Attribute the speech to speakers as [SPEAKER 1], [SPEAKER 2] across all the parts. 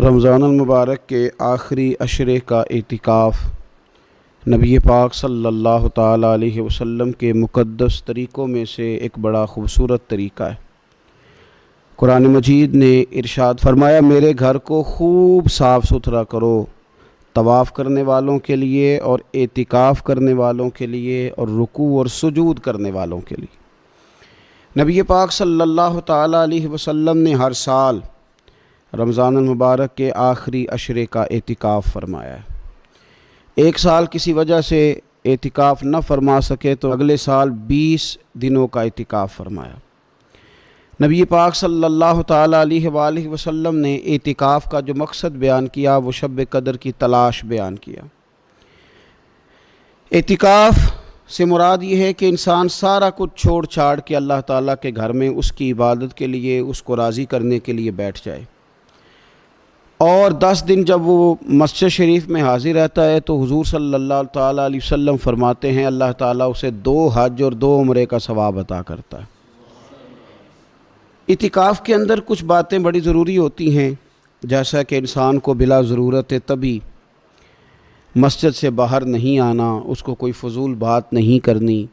[SPEAKER 1] رمضان المبارک کے آخری عشرے کا اعتکاف نبی پاک صلی اللہ تعالیٰ علیہ وسلم کے مقدس طریقوں میں سے ایک بڑا خوبصورت طریقہ ہے۔ قرآن مجید نے ارشاد فرمایا، میرے گھر کو خوب صاف ستھرا کرو، طواف کرنے والوں کے لیے اور اعتکاف کرنے والوں کے لیے اور رکوع اور سجود کرنے والوں کے لیے۔ نبی پاک صلی اللہ تعالیٰ علیہ وسلم نے ہر سال رمضان المبارک کے آخری عشرے کا اعتکاف فرمایا ہے۔ ایک سال کسی وجہ سے اعتکاف نہ فرما سکے تو اگلے سال 20 دنوں کا اعتکاف فرمایا۔ نبی پاک صلی اللہ تعالیٰ علیہ وآلہ وسلم نے اعتکاف کا جو مقصد بیان کیا وہ شب قدر کی تلاش بیان کیا۔ اعتکاف سے مراد یہ ہے کہ انسان سارا کچھ چھوڑ چھاڑ کے اللہ تعالیٰ کے گھر میں اس کی عبادت کے لیے، اس کو راضی کرنے کے لیے بیٹھ جائے، اور 10 دن جب وہ مسجد شریف میں حاضر رہتا ہے تو حضور صلی اللہ تعالیٰ علیہ وسلم فرماتے ہیں اللہ تعالیٰ اسے 2 حج اور 2 عمرے کا ثواب عطا کرتا ہے۔ اعتکاف کے اندر کچھ باتیں بڑی ضروری ہوتی ہیں، جیسا کہ انسان کو بلا ضرورت طبی مسجد سے باہر نہیں آنا، اس کو کوئی فضول بات نہیں کرنی،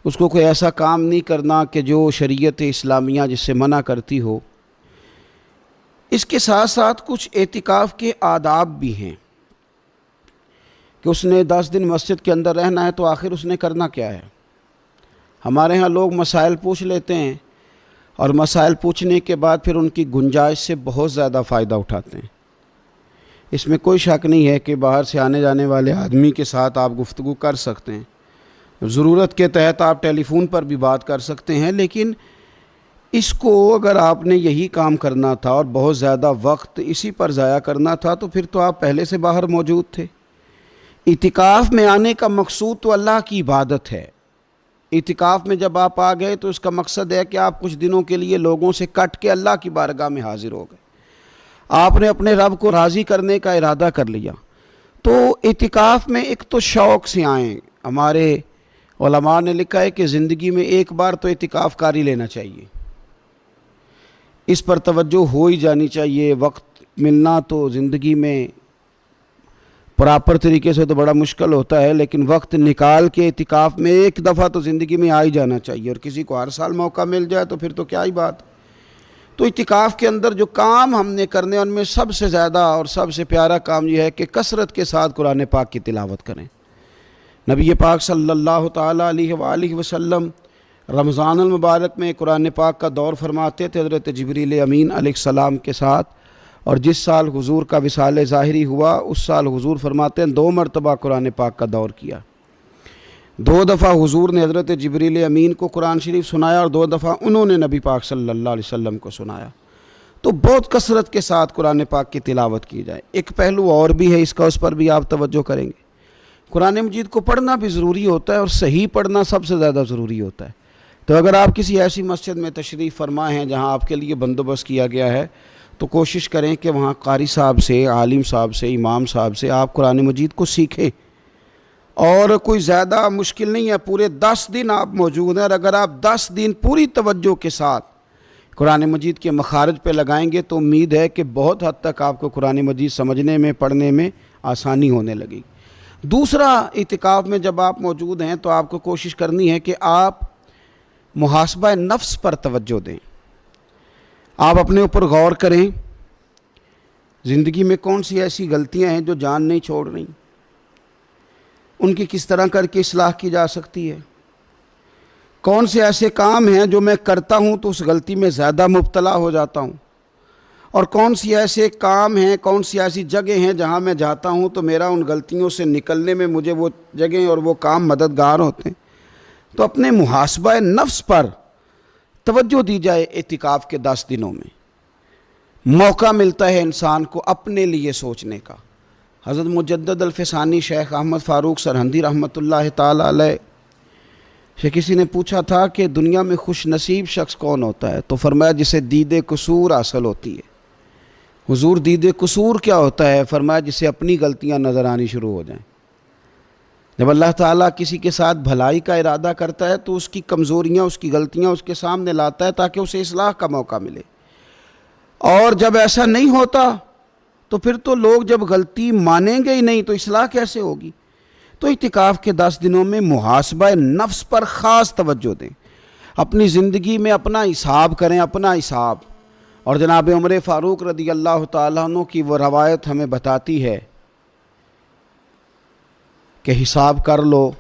[SPEAKER 1] اس کو کوئی ایسا کام نہیں کرنا کہ جو شریعت اسلامیہ جس سے منع کرتی ہو۔ اس کے ساتھ ساتھ کچھ اعتکاف کے آداب بھی ہیں کہ اس نے 10 دن مسجد کے اندر رہنا ہے تو آخر اس نے کرنا کیا ہے۔ ہمارے ہاں لوگ مسائل پوچھ لیتے ہیں اور مسائل پوچھنے کے بعد پھر ان کی گنجائش سے بہت زیادہ فائدہ اٹھاتے ہیں۔ اس میں کوئی شک نہیں ہے کہ باہر سے آنے جانے والے آدمی کے ساتھ آپ گفتگو کر سکتے ہیں، ضرورت کے تحت آپ ٹیلی فون پر بھی بات کر سکتے ہیں، لیکن اس کو اگر آپ نے یہی کام کرنا تھا اور بہت زیادہ وقت اسی پر ضائع کرنا تھا تو پھر تو آپ پہلے سے باہر موجود تھے۔ اعتکاف میں آنے کا مقصود تو اللہ کی عبادت ہے۔ اعتکاف میں جب آپ آ گئے تو اس کا مقصد ہے کہ آپ کچھ دنوں کے لیے لوگوں سے کٹ کے اللہ کی بارگاہ میں حاضر ہو گئے، آپ نے اپنے رب کو راضی کرنے کا ارادہ کر لیا۔ تو اعتکاف میں ایک تو شوق سے آئیں۔ ہمارے علماء نے لکھا ہے کہ زندگی میں ایک بار تو اعتکاف کاری لینا چاہیے، اس پر توجہ ہو ہی جانی چاہیے۔ وقت ملنا تو زندگی میں پراپر طریقے سے تو بڑا مشکل ہوتا ہے، لیکن وقت نکال کے اعتکاف میں ایک دفعہ تو زندگی میں آ ہی جانا چاہیے، اور کسی کو ہر سال موقع مل جائے تو پھر تو کیا ہی بات۔ تو اعتکاف کے اندر جو کام ہم نے کرنے ان میں سب سے زیادہ اور سب سے پیارا کام یہ ہے کہ کثرت کے ساتھ قرآن پاک کی تلاوت کریں۔ نبی پاک صلی اللہ تعالیٰ علیہ وآلہ وسلم رمضان المبارک میں قرآن پاک کا دور فرماتے تھے حضرت جبریل امین علیہ السلام کے ساتھ، اور جس سال حضور کا وصال ظاہری ہوا اس سال حضور فرماتے ہیں 2 مرتبہ قرآن پاک کا دور کیا۔ 2 دفعہ حضور نے حضرت جبریل امین کو قرآن شریف سنایا اور 2 دفعہ انہوں نے نبی پاک صلی اللہ علیہ وسلم کو سنایا۔ تو بہت کثرت کے ساتھ قرآن پاک کی تلاوت کی جائے۔ ایک پہلو اور بھی ہے اس کا، اس پر بھی آپ توجہ کریں گے۔ قرآن مجید کو پڑھنا بھی ضروری ہوتا ہے، اور صحیح پڑھنا سب سے زیادہ ضروری ہوتا ہے۔ تو اگر آپ کسی ایسی مسجد میں تشریف فرما ہیں جہاں آپ کے لیے بندوبست کیا گیا ہے تو کوشش کریں کہ وہاں قاری صاحب سے، عالم صاحب سے، امام صاحب سے آپ قرآن مجید کو سیکھیں۔ اور کوئی زیادہ مشکل نہیں ہے، پورے 10 دن آپ موجود ہیں، اور اگر آپ 10 دن پوری توجہ کے ساتھ قرآن مجید کے مخارج پہ لگائیں گے تو امید ہے کہ بہت حد تک آپ کو قرآن مجید سمجھنے میں، پڑھنے میں آسانی ہونے لگی۔ دوسرا، اعتکاف میں جب آپ موجود ہیں تو آپ کو کوشش کرنی ہے کہ آپ محاسبہ نفس پر توجہ دیں۔ آپ اپنے اوپر غور کریں، زندگی میں کون سی ایسی غلطیاں ہیں جو جان نہیں چھوڑ رہی، ان کی کس طرح کر کے اصلاح کی جا سکتی ہے۔ کون سے ایسے کام ہیں جو میں کرتا ہوں تو اس غلطی میں زیادہ مبتلا ہو جاتا ہوں، اور کون سی ایسے کام ہیں، کون سی ایسی جگہ ہیں جہاں میں جاتا ہوں تو میرا ان غلطیوں سے نکلنے میں مجھے وہ جگہیں اور وہ کام مددگار ہوتے ہیں۔ تو اپنے محاسبہ نفس پر توجہ دی جائے۔ اعتکاف کے 10 دنوں میں موقع ملتا ہے انسان کو اپنے لیے سوچنے کا۔ حضرت مجدد الفسانی شیخ احمد فاروق سرہندی رحمۃ اللہ تعالیٰ علیہ سے کسی نے پوچھا تھا کہ دنیا میں خوش نصیب شخص کون ہوتا ہے، تو فرمایا جسے دید قصور حاصل ہوتی ہے۔ حضور دید قصور کیا ہوتا ہے؟ فرمایا جسے اپنی غلطیاں نظر آنی شروع ہو جائیں۔ جب اللہ تعالیٰ کسی کے ساتھ بھلائی کا ارادہ کرتا ہے تو اس کی کمزوریاں، اس کی غلطیاں اس کے سامنے لاتا ہے تاکہ اسے اصلاح کا موقع ملے، اور جب ایسا نہیں ہوتا تو پھر تو لوگ جب غلطی مانیں گے ہی نہیں تو اصلاح کیسے ہوگی؟ تو اعتکاف کے 10 دنوں میں محاسبہ نفس پر خاص توجہ دیں، اپنی زندگی میں اپنا حساب کریں، اپنا حساب۔ اور جناب عمر فاروق رضی اللہ تعالیٰ عنہ کی وہ روایت ہمیں بتاتی ہے کہ حساب کر لو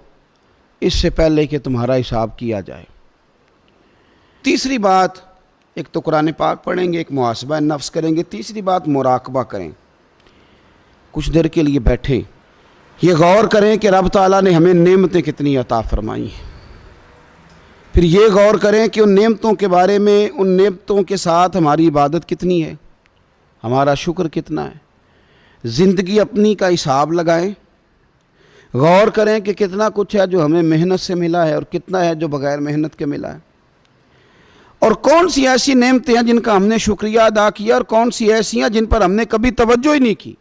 [SPEAKER 1] اس سے پہلے کہ تمہارا حساب کیا جائے۔ تیسری بات، ایک تو قرآن پاک پڑھیں گے، ایک محاسبہ نفس کریں گے، تیسری بات مراقبہ کریں۔ کچھ دیر کے لیے بیٹھیں، یہ غور کریں کہ رب تعالیٰ نے ہمیں نعمتیں کتنی عطا فرمائی ہیں، پھر یہ غور کریں کہ ان نعمتوں کے بارے میں، ان نعمتوں کے ساتھ ہماری عبادت کتنی ہے، ہمارا شکر کتنا ہے۔ زندگی اپنی کا حساب لگائیں، غور کریں کہ کتنا کچھ ہے جو ہمیں محنت سے ملا ہے اور کتنا ہے جو بغیر محنت کے ملا ہے، اور کون سی ایسی نعمتیں ہیں جن کا ہم نے شکریہ ادا کیا اور کون سی ایسی ہیں جن پر ہم نے کبھی توجہ ہی نہیں کی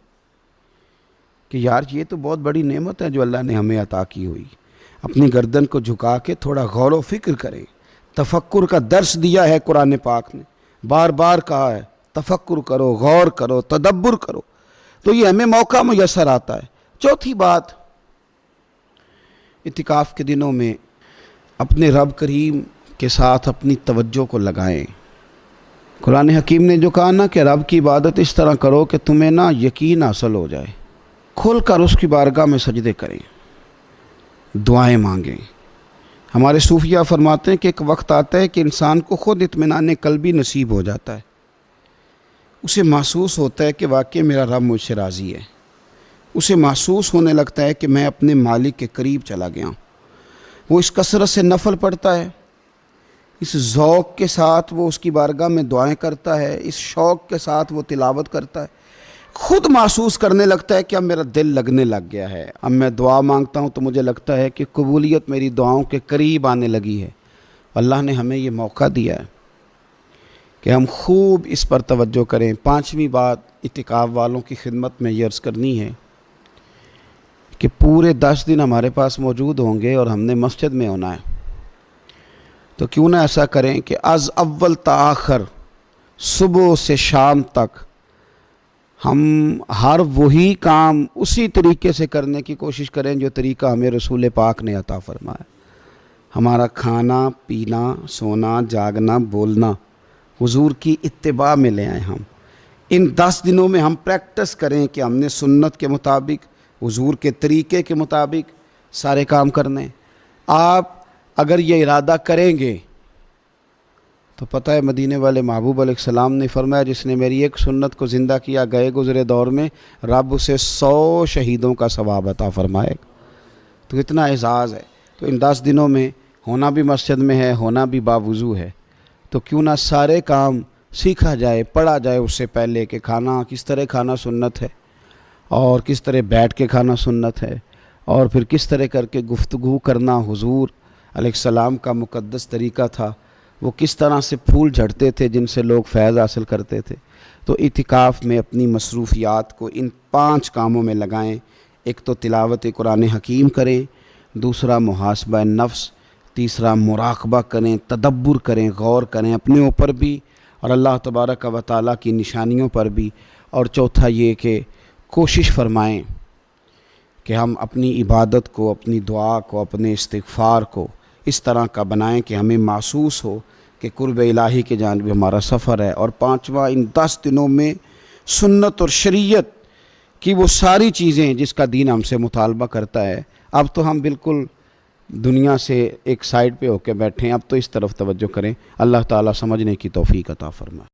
[SPEAKER 1] کہ یار یہ تو بہت بڑی نعمت ہے جو اللہ نے ہمیں عطا کی ہوئی۔ اپنی گردن کو جھکا کے تھوڑا غور و فکر کریں۔ تفکر کا درس دیا ہے قرآن پاک نے، بار بار کہا ہے تفکر کرو، غور کرو، تدبر کرو، تو یہ ہمیں موقع میسر آتا ہے۔ چوتھی بات، اعتکاف کے دنوں میں اپنے رب کریم کے ساتھ اپنی توجہ کو لگائیں۔ قرآن حکیم نے جو کہا نا کہ رب کی عبادت اس طرح کرو کہ تمہیں نا یقین حاصل ہو جائے، کھل کر اس کی بارگاہ میں سجدے کریں، دعائیں مانگیں۔ ہمارے صوفیہ فرماتے ہیں کہ ایک وقت آتا ہے کہ انسان کو خود اطمینان قلبی نصیب ہو جاتا ہے، اسے محسوس ہوتا ہے کہ واقعی میرا رب مجھ سے راضی ہے، اسے محسوس ہونے لگتا ہے کہ میں اپنے مالک کے قریب چلا گیا ہوں۔ وہ اس کثرت سے نفل پڑھتا ہے، اس ذوق کے ساتھ وہ اس کی بارگاہ میں دعائیں کرتا ہے، اس شوق کے ساتھ وہ تلاوت کرتا ہے، خود محسوس کرنے لگتا ہے کہ اب میرا دل لگنے لگ گیا ہے، اب میں دعا مانگتا ہوں تو مجھے لگتا ہے کہ قبولیت میری دعاؤں کے قریب آنے لگی ہے۔ اللہ نے ہمیں یہ موقع دیا ہے کہ ہم خوب اس پر توجہ کریں۔ پانچویں بات اعتکاف والوں کی خدمت میں یہ عرض کرنی ہے کہ پورے 10 دن ہمارے پاس موجود ہوں گے اور ہم نے مسجد میں ہونا ہے، تو کیوں نہ ایسا کریں کہ از اول تا آخر، صبح سے شام تک ہم ہر وہی کام اسی طریقے سے کرنے کی کوشش کریں جو طریقہ ہمیں رسول پاک نے عطا فرمایا۔ ہمارا کھانا، پینا، سونا، جاگنا، بولنا حضور کی اتباع میں لے آئیں۔ ہم ان 10 دنوں میں ہم پریکٹس کریں کہ ہم نے سنت کے مطابق، حضور کے طریقے کے مطابق سارے کام کرنے۔ آپ اگر یہ ارادہ کریں گے تو پتہ ہے مدینے والے محبوب علیہ السلام نے فرمایا جس نے میری ایک سنت کو زندہ کیا گئے گزرے دور میں رب اسے 100 شہیدوں کا ثواب عطا فرمائے گا۔ تو اتنا اعزاز ہے۔ تو ان 10 دنوں میں ہونا بھی مسجد میں ہے، ہونا بھی باوضو ہے، تو کیوں نہ سارے کام سیکھا جائے، پڑھا جائے اس سے پہلے کہ کھانا کس طرح کھانا سنت ہے، اور کس طرح بیٹھ کے کھانا سنت ہے، اور پھر کس طرح کر کے گفتگو کرنا حضور علیہ السلام کا مقدس طریقہ تھا، وہ کس طرح سے پھول جھڑتے تھے جن سے لوگ فیض حاصل کرتے تھے۔ تو اعتکاف میں اپنی مصروفیات کو ان 5 کاموں میں لگائیں۔ ایک تو تلاوت قرآن حکیم کریں، دوسرا محاسبہ نفس، تیسرا مراقبہ کریں، تدبر کریں، غور کریں اپنے اوپر بھی اور اللہ تبارک و تعالیٰ کی نشانیوں پر بھی، اور چوتھا یہ کہ کوشش فرمائیں کہ ہم اپنی عبادت کو، اپنی دعا کو، اپنے استغفار کو اس طرح کا بنائیں کہ ہمیں محسوس ہو کہ قرب الہی کے جانب ہمارا سفر ہے۔ اور پانچواں، ان 10 دنوں میں سنت اور شریعت کی وہ ساری چیزیں جس کا دین ہم سے مطالبہ کرتا ہے، اب تو ہم بالکل دنیا سے ایک سائیڈ پہ ہو کے بیٹھیں، اب تو اس طرف توجہ کریں۔ اللہ تعالیٰ سمجھنے کی توفیق عطا فرمائے۔